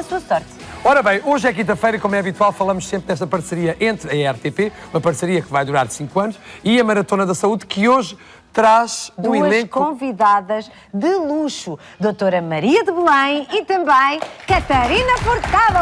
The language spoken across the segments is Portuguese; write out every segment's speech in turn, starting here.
a sua sorte. Ora bem, hoje é quinta-feira e, como é habitual, falamos sempre desta parceria entre a RTP, uma parceria que vai durar 5 anos, e a Maratona da Saúde, que hoje traz do elenco... Duas convidadas de luxo, doutora Maria de Belém e também Catarina Furtado.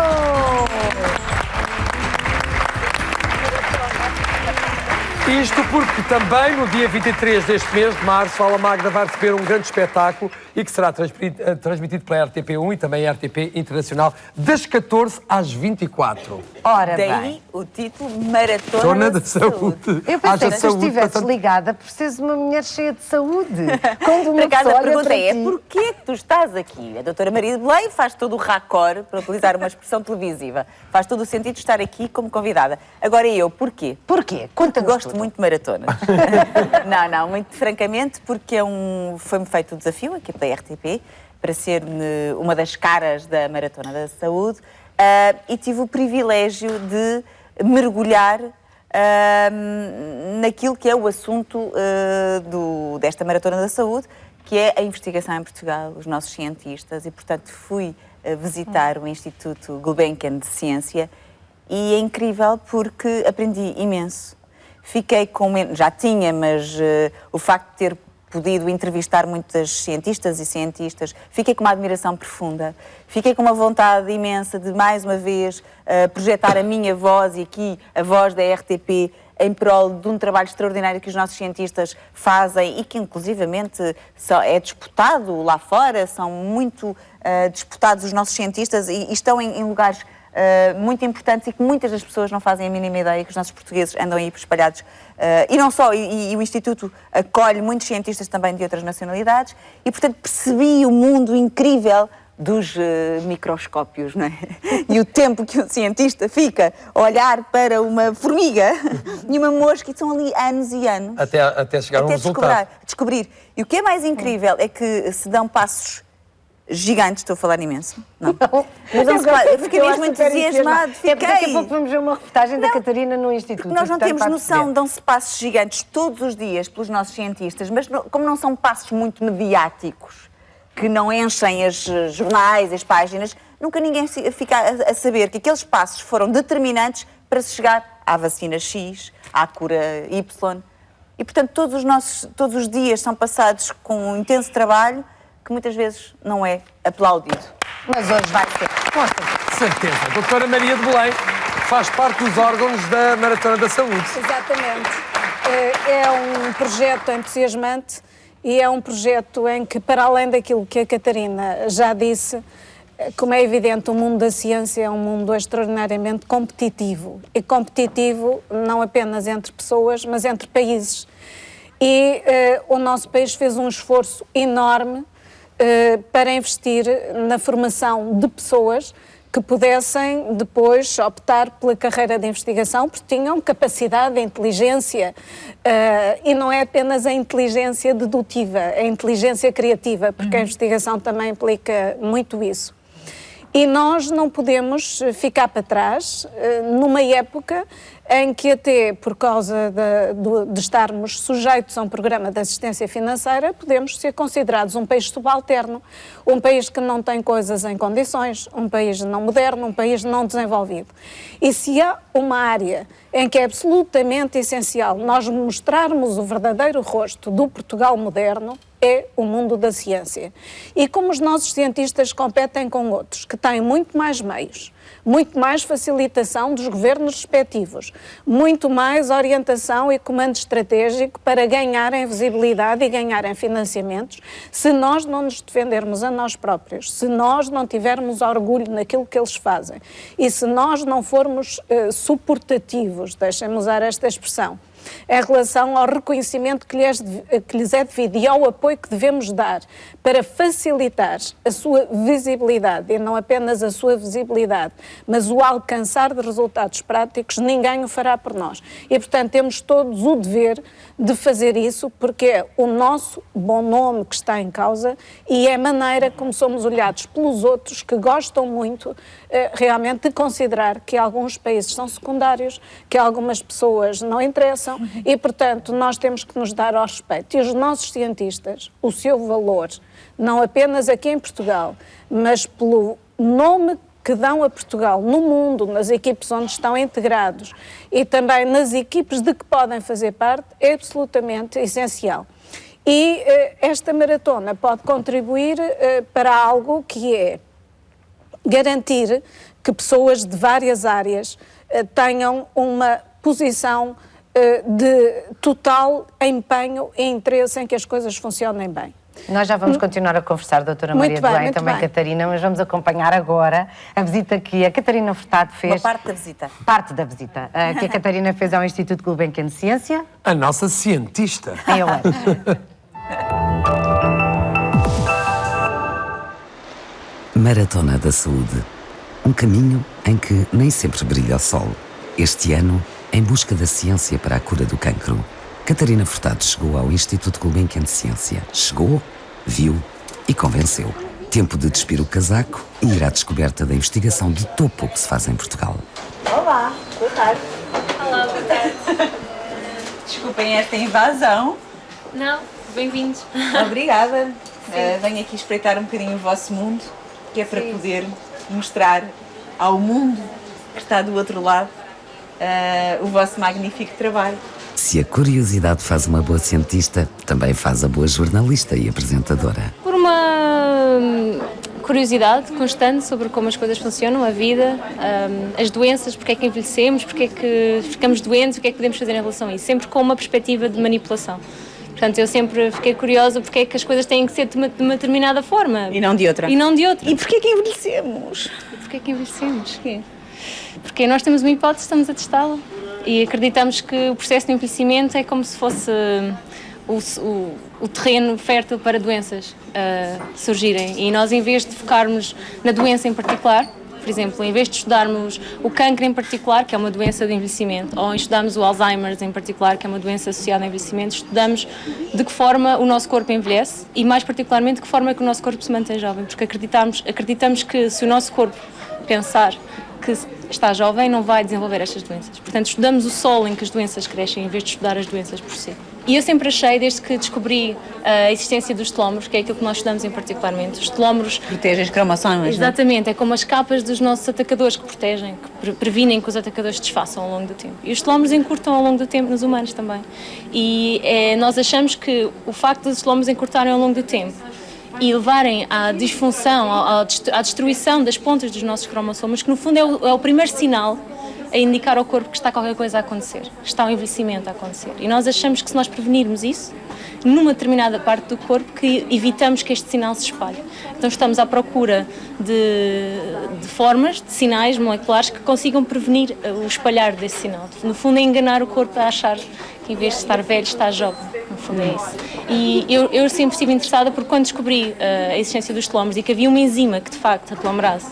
Isto porque também no dia 23 deste mês de março, a Aula Magna vai receber um grande espetáculo e que será transmitido pela RTP1 e também a RTP Internacional das 14 às 24. Ora Daí bem. o título Maratona da Saúde. Eu pensei que se estivesse ligada, preciso de uma mulher cheia de saúde. Quando uma Por acaso, pessoa a olha pergunta para é: ti- porquê que tu estás aqui? A doutora Maria de Belém faz todo o raccord, para utilizar uma expressão televisiva. Faz todo o sentido de estar aqui como convidada. Agora eu, porquê? Porquê? Porque Conta-nos gosto tudo. muito de maratonas. Não, muito francamente, porque foi-me feito o desafio aqui pela RTP para ser uma das caras da Maratona da Saúde e tive o privilégio de mergulhar naquilo que é o assunto desta Maratona da Saúde, que é a investigação em Portugal, os nossos cientistas, e portanto fui visitar o Instituto Gulbenkian de Ciência e é incrível porque aprendi imenso. Fiquei com... Já tinha, mas o facto de ter podido entrevistar muitas cientistas e cientistas, fiquei com uma admiração profunda. Fiquei com uma vontade imensa de, mais uma vez, projetar a minha voz e aqui a voz da RTP em prol de um trabalho extraordinário que os nossos cientistas fazem e que, inclusivamente, é disputado lá fora. São muito disputados os nossos cientistas e estão em lugares muito importantes e que muitas das pessoas não fazem a mínima ideia, que os nossos portugueses andam aí espalhados. E não só, e o Instituto acolhe muitos cientistas também de outras nacionalidades e, portanto, percebi o mundo incrível dos microscópios, não é? E o tempo que um cientista fica a olhar para uma formiga e uma mosca, e são ali anos e anos. Até chegar a um resultado. Descobrir. E o que é mais incrível é que se dão passos gigantes, estou a falar imenso. Não. Eu fiquei mesmo entusiasmado. Daqui a pouco vamos ver uma reportagem da Catarina no Instituto. Nós não Portanto, temos vai noção, perceber. dão-se passos gigantes todos os dias pelos nossos cientistas, mas como não são passos muito mediáticos, que não enchem os jornais, as páginas, nunca ninguém fica a saber que aqueles passos foram determinantes para se chegar à vacina X, à cura Y. E, portanto, todos os dias são passados com um intenso trabalho que muitas vezes não é aplaudido. Mas hoje vai ser. Com certeza. A doutora Maria de Belém faz parte dos órgãos da Maratona da Saúde. Exatamente. É um projeto entusiasmante e é um projeto em que, para além daquilo que a Catarina já disse, como é evidente, o mundo da ciência é um mundo extraordinariamente competitivo. E competitivo não apenas entre pessoas, mas entre países. E o nosso país fez um esforço enorme para investir na formação de pessoas que pudessem depois optar pela carreira de investigação, porque tinham capacidade de inteligência, e não é apenas a inteligência dedutiva, a inteligência criativa, porque a investigação também implica muito isso. E nós não podemos ficar para trás numa época em que até por causa de estarmos sujeitos a um programa de assistência financeira, podemos ser considerados um país subalterno, um país que não tem coisas em condições, um país não moderno, um país não desenvolvido. E se há uma área em que é absolutamente essencial nós mostrarmos o verdadeiro rosto do Portugal moderno, é o mundo da ciência. E como os nossos cientistas competem com outros, que têm muito mais meios, muito mais facilitação dos governos respectivos, muito mais orientação e comando estratégico para ganharem visibilidade e ganharem financiamentos, se nós não nos defendermos a nós próprios, se nós não tivermos orgulho naquilo que eles fazem e se nós não formos suportativos, deixem-me usar esta expressão, em relação ao reconhecimento que lhes é devido e ao apoio que devemos dar para facilitar a sua visibilidade, e não apenas a sua visibilidade, mas o alcançar de resultados práticos, ninguém o fará por nós. E, portanto, temos todos o dever de fazer isso, porque é o nosso bom nome que está em causa e é a maneira como somos olhados pelos outros que gostam muito realmente de considerar que alguns países são secundários, que algumas pessoas não interessam e, portanto, nós temos que nos dar ao respeito. E os nossos cientistas, o seu valor, não apenas aqui em Portugal, mas pelo nome que dão a Portugal no mundo, nas equipes onde estão integrados e também nas equipes de que podem fazer parte, é absolutamente essencial. E esta maratona pode contribuir para algo que é garantir que pessoas de várias áreas tenham uma posição de total empenho e interesse em que as coisas funcionem bem. Nós já vamos continuar a conversar, doutora Maria de Belém, também Catarina, mas vamos acompanhar agora a visita que a Catarina Furtado fez. Uma parte da visita. Parte da visita, que a Catarina fez ao Instituto Gulbenkian de Ciência. A nossa cientista. Ela. Maratona da Saúde. Um caminho em que nem sempre brilha o sol. Este ano, em busca da ciência para a cura do cancro, Catarina Furtado chegou ao Instituto Gulbenkian de Ciência. Chegou, viu e convenceu. Tempo de despir o casaco e ir à descoberta da investigação de topo que se faz em Portugal. Olá, boa tarde. Olá, boa tarde. Desculpem esta invasão. Não, bem-vindos. Obrigada. Venho aqui espreitar um bocadinho o vosso mundo, que é para poder mostrar ao mundo que está do outro lado o vosso magnífico trabalho. Se a curiosidade faz uma boa cientista, também faz a boa jornalista e apresentadora. Por uma curiosidade constante sobre como as coisas funcionam, a vida, as doenças, porque é que envelhecemos, porque é que ficamos doentes, o que é que podemos fazer em relação a isso, sempre com uma perspectiva de manipulação. Portanto, eu sempre fiquei curiosa porque é que as coisas têm que ser de uma determinada forma. E não de outra. E não de outra. E porquê que envelhecemos? E porquê que envelhecemos? Porque nós temos uma hipótese, estamos a testá-la. E acreditamos que o processo de envelhecimento é como se fosse o terreno fértil para doenças surgirem. E nós, em vez de focarmos na doença em particular, por exemplo, em vez de estudarmos o cancro em particular, que é uma doença do envelhecimento, ou estudarmos o Alzheimer em particular, que é uma doença associada ao envelhecimento, estudamos de que forma o nosso corpo envelhece e, mais particularmente, de que forma é que o nosso corpo se mantém jovem. Porque acreditamos que se o nosso corpo pensar que está jovem, não vai desenvolver estas doenças. Portanto, estudamos o solo em que as doenças crescem, em vez de estudar as doenças por si. E eu sempre achei, desde que descobri a existência dos telómeros, que é aquilo que nós estudamos em particularmente, os telómeros Protegem os cromossomos. Exatamente, é como as capas dos nossos atacadores que protegem, que previnem que os atacadores se desfaçam ao longo do tempo. E os telómeros encurtam ao longo do tempo nos humanos também. E nós achamos que o facto dos telómeros encurtarem ao longo do tempo e levarem à disfunção, à destruição das pontas dos nossos cromossomos, que no fundo é o primeiro sinal a indicar ao corpo que está qualquer coisa a acontecer, que está um envelhecimento a acontecer. E nós achamos que se nós prevenirmos isso, numa determinada parte do corpo, que evitamos que este sinal se espalhe. Então estamos à procura de formas, de sinais moleculares que consigam prevenir o espalhar desse sinal. No fundo é enganar o corpo a achar que em vez de estar velho, está jovem. No fundo é isso. E eu sempre estive interessada porque quando descobri a existência dos telómeros e que havia uma enzima que de facto, a telomerase,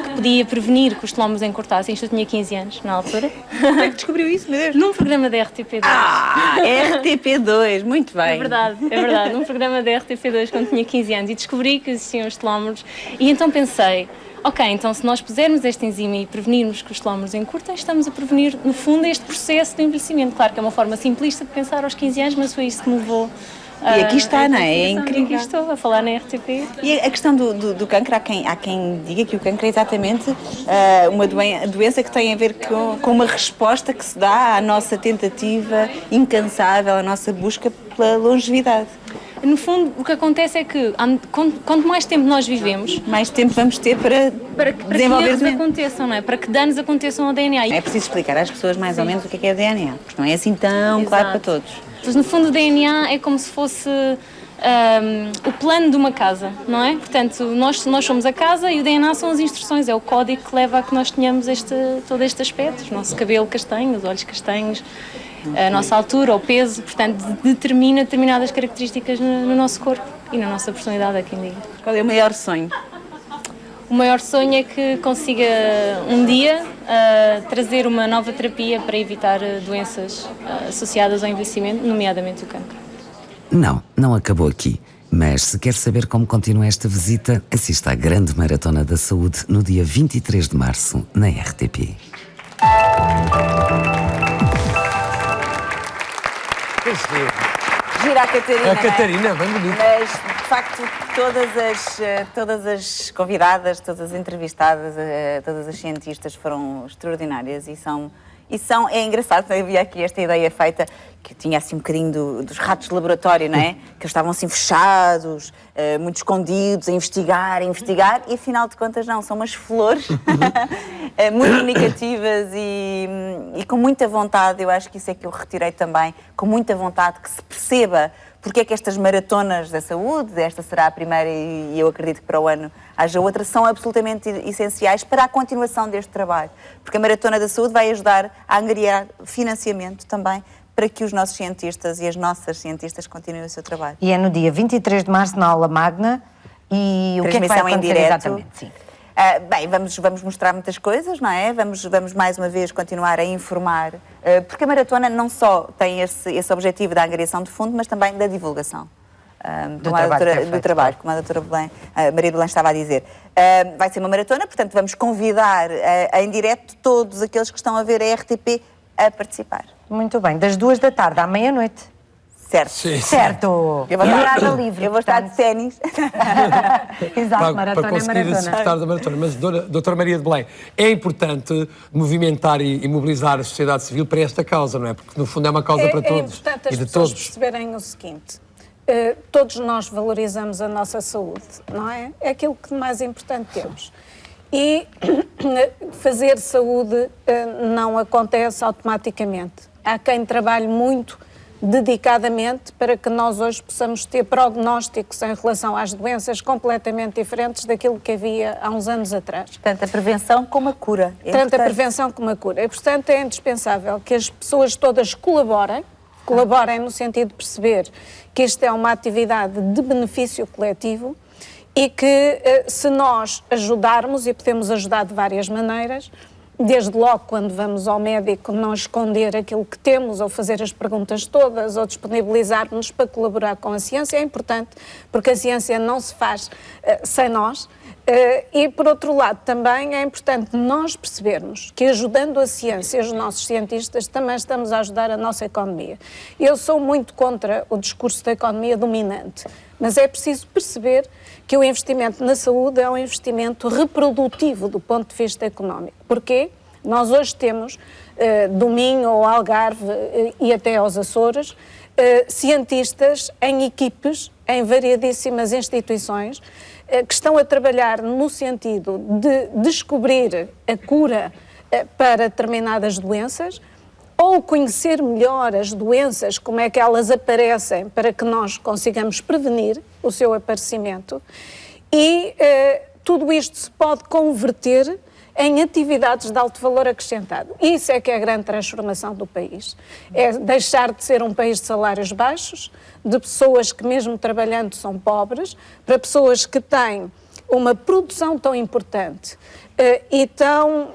que podia prevenir que os telómeros encurtassem, isto eu tinha 15 anos na altura. Como é que descobriu isso, meu Deus? Num programa da RTP2. RTP2, muito bem. É verdade. Num programa da RTP2 quando tinha 15 anos e descobri que existiam os telómeros e então pensei, ok, então se nós pusermos esta enzima e prevenirmos que os telómeros encurtem, estamos a prevenir, no fundo, este processo de envelhecimento. Claro que é uma forma simplista de pensar aos 15 anos, mas foi isso que me levou E aqui está, não é? É incrível. Aqui estou a falar na RTP. E a questão do cancro, há quem diga que o cancro é exatamente uma doença que tem a ver com uma resposta que se dá à nossa tentativa incansável, à nossa busca pela longevidade. No fundo, o que acontece é que quanto mais tempo nós vivemos, mais tempo vamos ter para desenvolver que erros aconteçam, não é? Para que danos aconteçam ao DNA. É preciso explicar às pessoas mais ou menos o que é DNA, porque não é assim tão claro para todos. Mas, no fundo, o DNA é como se fosse o plano de uma casa, não é? Portanto, nós somos a casa e o DNA são as instruções, é o código que leva a que nós tenhamos todo este aspecto. O nosso cabelo castanho, os olhos castanhos, a nossa altura, o peso, portanto, determina determinadas características no nosso corpo e na nossa personalidade, há quem diga. Qual é o maior sonho? O maior sonho é que consiga um dia trazer uma nova terapia para evitar doenças associadas ao envelhecimento, nomeadamente o cancro. Não acabou aqui. Mas se quer saber como continua esta visita, assista à grande Maratona da Saúde no dia 23 de março, na RTP. Que giro. gira a Catarina. A Catarina, bem bonito. Mas, de facto, todas as convidadas, todas as entrevistadas, todas as cientistas foram extraordinárias é engraçado, havia aqui esta ideia feita que tinha assim um bocadinho dos ratos de laboratório, não é? Que eles estavam assim fechados, muito escondidos, a investigar, e afinal de contas não, são umas flores muito comunicativas e com muita vontade. Eu acho que isso é que eu retirei também, com muita vontade que se perceba porque é que estas maratonas da saúde, esta será a primeira e eu acredito que para o ano haja outra, são absolutamente essenciais para a continuação deste trabalho. Porque a Maratona da Saúde vai ajudar a angariar financiamento também para que os nossos cientistas e as nossas cientistas continuem o seu trabalho. E é no dia 23 de março na Aula Magna e o que é que vai acontecer em direto. exatamente? Sim. Bem, vamos mostrar muitas coisas, não é? Vamos mais uma vez continuar a informar, porque a maratona não só tem esse objetivo da angariação de fundo, mas também da divulgação do trabalho, como a doutora Maria Belém estava a dizer. Vai ser uma maratona, portanto vamos convidar em direto todos aqueles que estão a ver a RTP a participar. Muito bem, das 2 da tarde à meia-noite. Certo. Sim. Certo. Eu vou estar, livre. eu vou estar de ténis. Exato, maratona para conseguir é maratona. acertar da maratona. Mas, doutora Maria de Belém, é importante movimentar e mobilizar a sociedade civil para esta causa, não é? Porque, no fundo, é uma causa para todos. É importante as e de pessoas todos. perceberem o seguinte. Todos nós valorizamos a nossa saúde, não é? É aquilo que de mais importante temos. E fazer saúde não acontece automaticamente. Há quem trabalhe muito dedicadamente para que nós hoje possamos ter prognósticos em relação às doenças completamente diferentes daquilo que havia há uns anos atrás. Tanto a prevenção como a cura. Tanto a prevenção como a cura. E, portanto, é indispensável que as pessoas todas colaborem no sentido de perceber que isto é uma atividade de benefício coletivo e que se nós ajudarmos, e podemos ajudar de várias maneiras, desde logo quando vamos ao médico não esconder aquilo que temos ou fazer as perguntas todas ou disponibilizar-nos para colaborar com a ciência é importante, porque a ciência não se faz sem nós. E, por outro lado, também é importante nós percebermos que, ajudando a ciência, os nossos cientistas, também estamos a ajudar a nossa economia. Eu sou muito contra o discurso da economia dominante, mas é preciso perceber que o investimento na saúde é um investimento reprodutivo do ponto de vista económico. Porquê? Nós hoje temos, do Minho ao Algarve e até aos Açores, cientistas em equipes, em variadíssimas instituições, que estão a trabalhar no sentido de descobrir a cura para determinadas doenças ou conhecer melhor as doenças, como é que elas aparecem, para que nós consigamos prevenir o seu aparecimento. E tudo isto se pode converter em atividades de alto valor acrescentado. Isso é que é a grande transformação do país. É deixar de ser um país de salários baixos, de pessoas que mesmo trabalhando são pobres, para pessoas que têm uma produção tão importante e tão,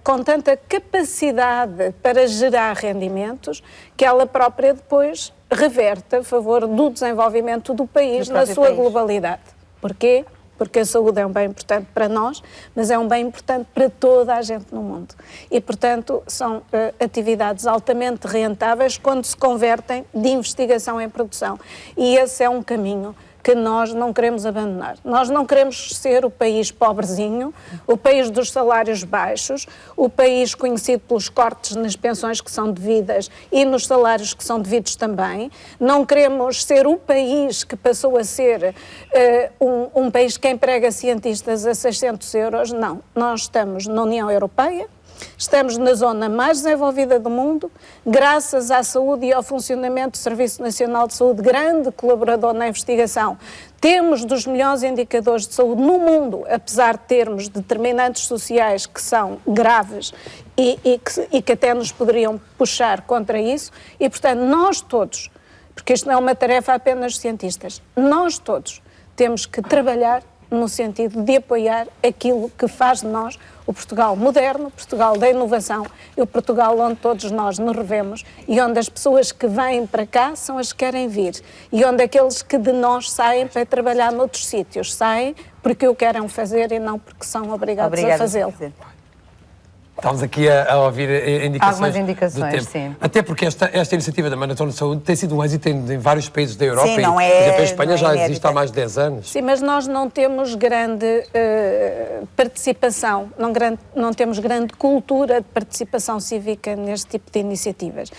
com tanta capacidade para gerar rendimentos, que ela própria depois reverte a favor do desenvolvimento do país na sua globalidade. Porquê? Porque a saúde é um bem importante para nós, mas é um bem importante para toda a gente no mundo. E, portanto, são atividades altamente rentáveis quando se convertem de investigação em produção. E esse é um caminho que nós não queremos abandonar. Nós não queremos ser o país pobrezinho, o país dos salários baixos, o país conhecido pelos cortes nas pensões que são devidas e nos salários que são devidos também. Não queremos ser o país que passou a ser um país que emprega cientistas a 600 euros. Não, nós estamos na União Europeia, estamos na zona mais desenvolvida do mundo, graças à saúde e ao funcionamento do Serviço Nacional de Saúde, grande colaborador na investigação. Temos dos melhores indicadores de saúde no mundo, apesar de termos determinantes sociais que são graves e que até nos poderiam puxar contra isso. E, portanto, nós todos, porque isto não é uma tarefa apenas de cientistas, nós todos temos que trabalhar no sentido de apoiar aquilo que faz de nós o Portugal moderno, o Portugal da inovação e o Portugal onde todos nós nos revemos e onde as pessoas que vêm para cá são as que querem vir e onde aqueles que de nós saem para trabalhar noutros sítios saem porque o querem fazer e não porque são obrigados a fazê-lo. Estamos aqui a ouvir indicações. Algumas indicações, do tempo. sim. Até porque esta iniciativa da Maratona de Saúde tem sido um êxito em vários países da Europa. Sim, não e, é- por exemplo, em Espanha não é já existe inédita. há mais de 10 anos. Sim, mas nós não temos grande participação, não temos grande cultura de participação cívica neste tipo de iniciativas.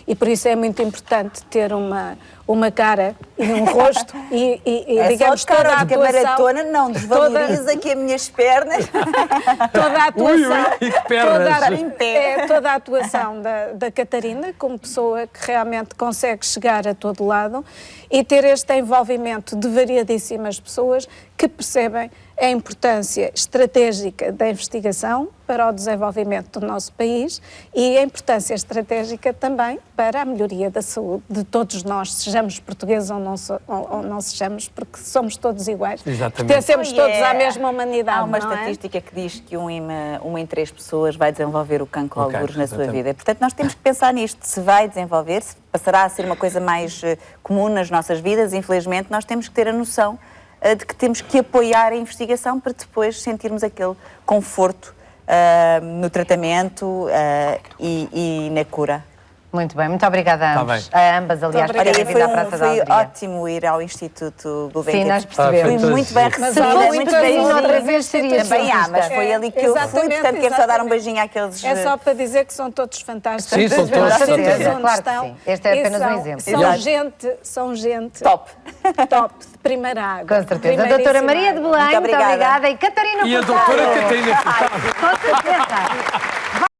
E por isso é muito importante ter uma cara e um rosto e É digamos, só de cara, toda a porque a atuação... maratona não desvaloriza que as minhas pernas... Toda a atuação, Ui, que pernas. toda a atuação da Catarina, como pessoa que realmente consegue chegar a todo lado e ter este envolvimento de variadíssimas pessoas que percebem a importância estratégica da investigação para o desenvolvimento do nosso país e a importância estratégica também para a melhoria da saúde de todos nós, sejamos portugueses ou não sejamos, porque somos todos iguais. Exatamente. Pertencemos todos E à mesma humanidade, Há uma não é? estatística que diz que uma em 3 pessoas vai desenvolver o cancro Ok, algures na sua exatamente. vida. Portanto, nós temos que pensar nisto. Se vai desenvolver, se passará a ser uma coisa mais comum nas nossas vidas, infelizmente, nós temos que ter a noção de que temos que apoiar a investigação para depois sentirmos aquele conforto no tratamento e na cura. Muito bem, muito obrigada a Tá ambos. bem. A ambas, aliás, por Olha, terem vindo à Praça da foi Alegria. ótimo ir ao Instituto Gulbenkian. Sim, nós percebemos. Fui muito bem Mas recebida, se fosse muito para bem vir outra recebida. vez, seria Também há, mas cientista. foi ali que eu fui, Exatamente, portanto quero só dar um exatamente. beijinho àqueles... É só para dizer que são todos fantásticos. Sim, são todos Todos fantásticos. onde Claro que estão. sim. Este é E apenas um são- exemplo. São gente Top. top, de primeira água. Com certeza. A doutora Maria de Belém, muito obrigada. obrigada. E Catarina E a Furtado. doutora Catarina Furtado. Com certeza.